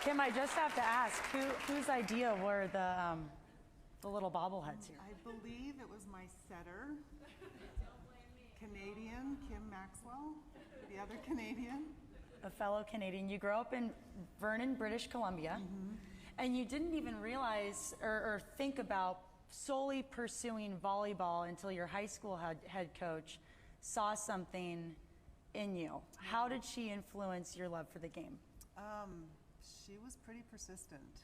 Kim, I just have to ask, whose idea were the little bobbleheads here? I believe it was my setter, Canadian, Kim Maxwell, the other Canadian. A fellow Canadian. You grew up in Vernon, British Columbia, and you didn't even realize or think about solely pursuing volleyball until your high school head coach saw something in you. How did she influence your love for the game? She was pretty persistent.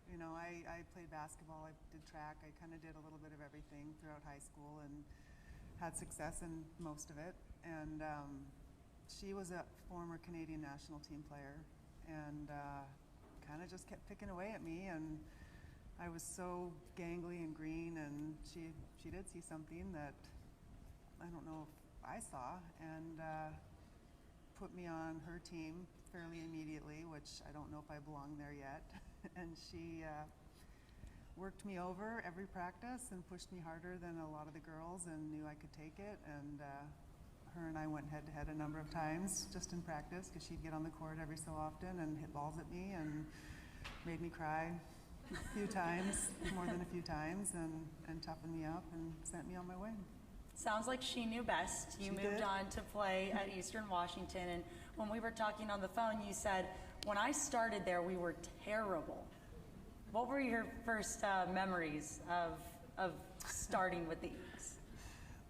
You know, I played basketball, I did track, I kind of did a little bit of everything throughout high school and had success in most of it. And she was a former Canadian national team player and kind of just kept picking away at me, and I was so gangly and green, and she did see something that I don't know if I saw, and put me on her team fairly immediately, which I don't know if I belong there yet. And she worked me over every practice and pushed me harder than a lot of the girls and knew I could take it. And her and I went head to head a number of times just in practice, because she'd get on the court every so often and hit balls at me and made me cry a few times, more than a few times, and toughened me up and sent me on my way. Sounds like she knew best. You moved on to play at Eastern Washington, and when we were talking on the phone, you said, when I started there, we were terrible. What were your first memories of starting with the Eagles?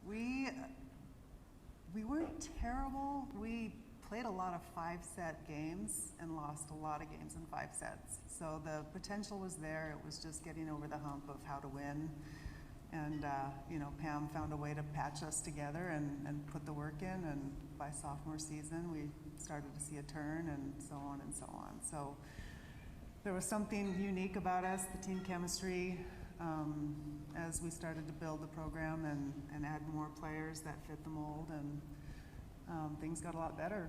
We weren't terrible. We played a lot of 5-set games and lost a lot of games in 5 sets. So the potential was there. It was just getting over the hump of how to win. And, you know, Pam found a way to patch us together and put the work in. And by sophomore season, we started to see a turn and so on and so on. So there was something unique about us, the team chemistry, as we started to build the program and add more players that fit the mold. And things got a lot better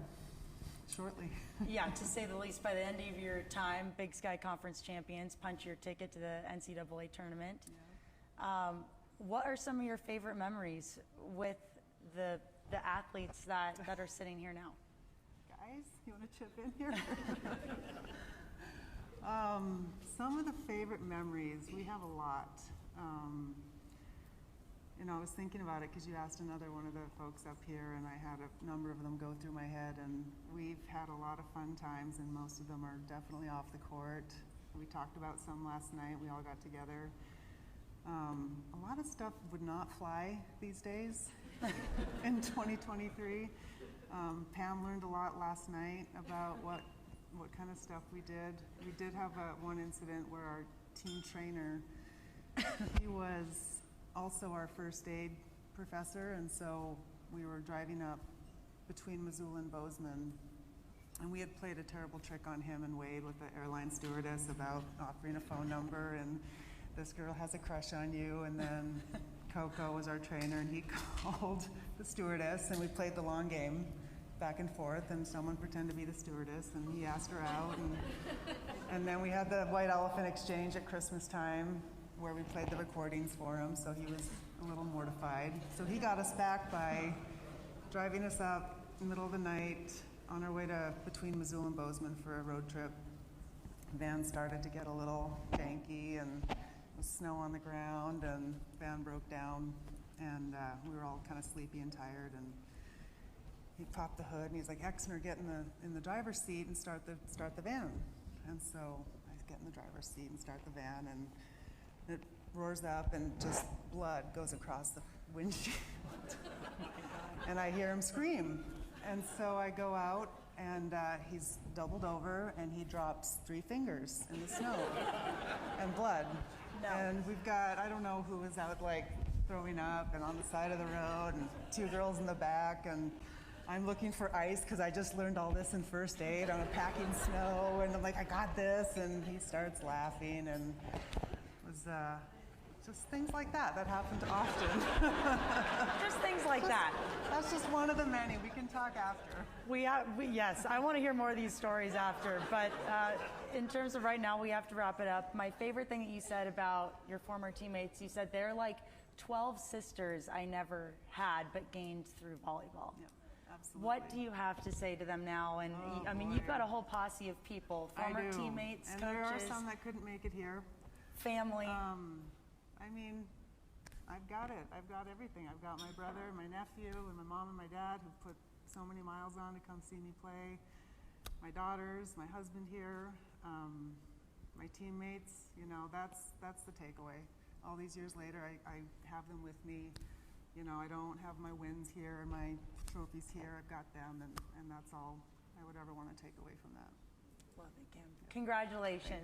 shortly. Yeah, to say the least. By the end of your time, Big Sky Conference champions, punch your ticket to the NCAA tournament. Yeah. What are some of your favorite memories with the athletes that are sitting here now? Guys, you want to chip in here? Some of the favorite memories, we have a lot. You know, I was thinking about it because you asked another one of the folks up here, and I had a number of them go through my head, and we've had a lot of fun times, and most of them are definitely off the court. We talked about some last night. We all got together. A lot of stuff would not fly these days in 2023. Pam learned a lot last night about what kind of stuff we did. We did have one incident where our team trainer, he was also our first aid professor, and so we were driving up between Missoula and Bozeman, and we had played a terrible trick on him and Wade with the airline stewardess about offering a phone number, and this girl has a crush on you, and then Coco was our trainer, and he called the stewardess, and we played the long game back and forth, and someone pretended to be the stewardess, and he asked her out, and then we had the white elephant exchange at Christmas time where we played the recordings for him, so he was a little mortified. So he got us back by driving us up in the middle of the night on our way to between Missoula and Bozeman for a road trip. Van started to get a little janky, and snow on the ground, and van broke down, and we were all kind of sleepy and tired, and he popped the hood and he's like, Exner, get in the driver's seat and start the van. And so I get in the driver's seat and start the van, and it roars up and just blood goes across the windshield. And I hear him scream, and so I go out, and he's doubled over, and he drops 3 fingers in the snow and blood. No. And we've got, I don't know who was out like throwing up and on the side of the road, and 2 girls in the back, and I'm looking for ice because I just learned all this in first aid. I'm packing snow, and I'm like, I got this, and he starts laughing, and it was just things like that happened often. Just things like that. That's just one of the many. We can talk after. Yes, I want to hear more of these stories after, but in terms of right now, we have to wrap it up. My favorite thing that you said about your former teammates, you said they're like 12 sisters I never had but gained through volleyball. Yeah, Absolutely. What do you have to say to them now? And Oh, I mean, boy. you've got a whole posse of people, former I do. teammates, and coaches, there are some that couldn't make it here. family. I mean, I've got it. I've got everything. I've got my brother, my nephew, and my mom and my dad who put so many miles on to come see me play. My daughters, my husband here, my teammates. You know, that's the takeaway. All these years later, I have them with me. You know, I don't have my wins here and my trophies here. I've got them, and that's all I would ever want to take away from that. Love it, Kim. Congratulations.